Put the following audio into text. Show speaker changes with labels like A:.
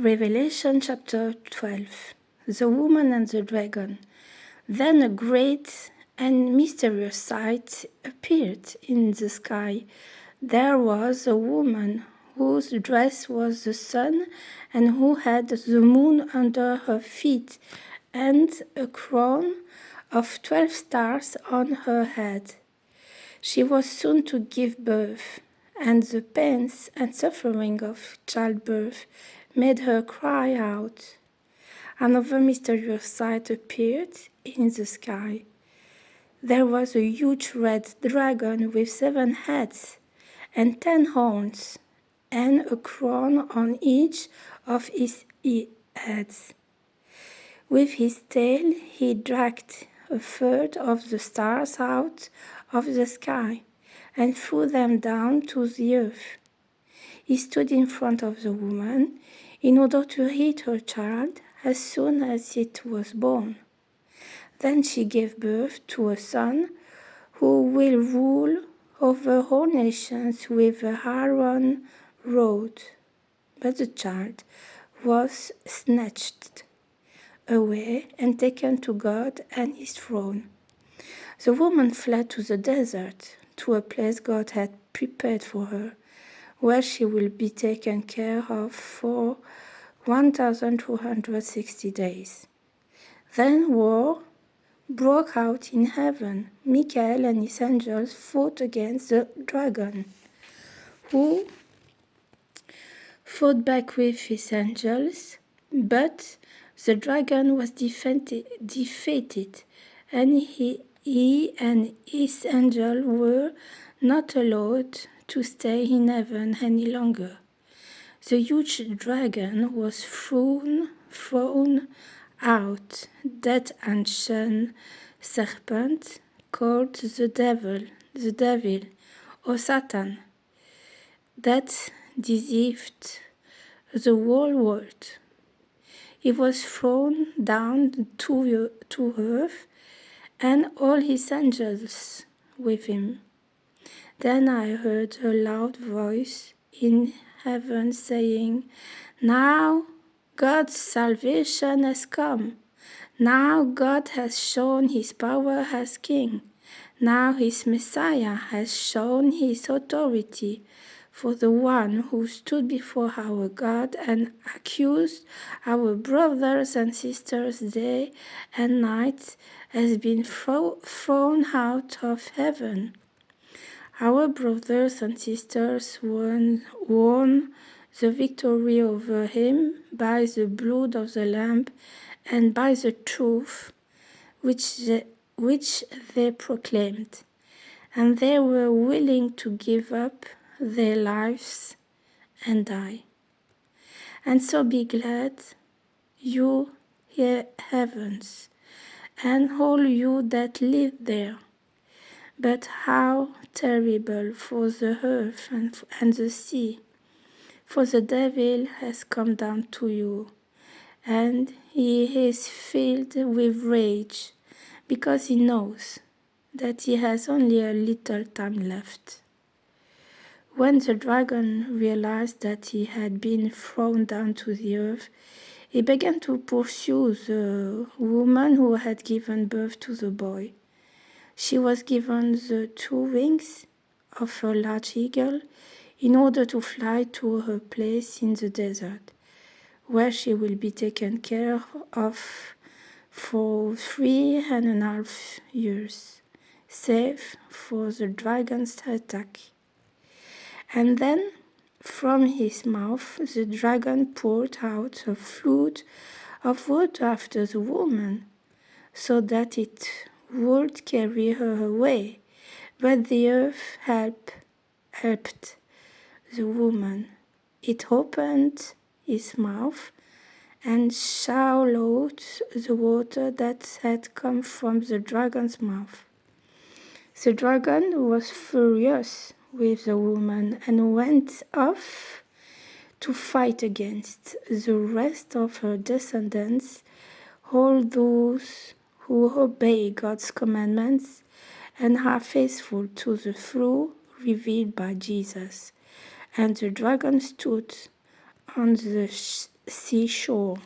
A: Revelation chapter 12. The woman and the dragon. Then a great and mysterious sight appeared in the sky. There was a woman whose dress was the sun and who had the moon under her feet and a crown of 12 stars on her head. She was soon to give birth, and the pains and suffering of childbirth made her cry out. Another mysterious sight appeared in the sky. There was a huge red dragon with 7 heads and 10 horns, and a crown on each of his heads. With his tail he dragged a third of the stars out of the sky and threw them down to the earth. He stood in front of the woman in order to eat her child as soon as it was born. Then she gave birth to a son who will rule over all nations with an iron rod. But the child was snatched away and taken to God and his throne. The woman fled to the desert, to a place God had prepared for her, where she will be taken care of for 1,260 days. Then war broke out in heaven. Michael and his angels fought against the dragon, who fought back with his angels, but the dragon was defeated, and he and his angel were not allowed to stay in heaven any longer. The huge dragon was thrown out, that ancient serpent called the devil, or Satan, that deceived the whole world. He was thrown down to earth, and all his angels with him. Then I heard a loud voice in heaven saying, "Now God's salvation has come. Now God has shown his power as king. Now his Messiah has shown his authority. For the one who stood before our God and accused our brothers and sisters day and night has been thrown out of heaven. Our brothers and sisters won the victory over him by the blood of the Lamb and by the truth which they proclaimed, and they were willing to give up their lives and die. And so be glad, you heavens, and all you that live there. But how terrible for the earth and the sea, for the devil has come down to you, and he is filled with rage, because he knows that he has only a little time left." When the dragon realized that he had been thrown down to the earth, he began to pursue the woman who had given birth to the boy. She was given the 2 wings of a large eagle in order to fly to her place in the desert, where she will be taken care of for 3.5 years, safe for the dragon's attack. And then from his mouth the dragon poured out a flood of water after the woman, so that it would carry her away. But the earth helped the woman. It opened its mouth and swallowed the water that had come from the dragon's mouth. The dragon was furious with the woman and went off to fight against the rest of her descendants, all those who obey God's commandments and are faithful to the truth revealed by Jesus. And the dragon stood on the seashore.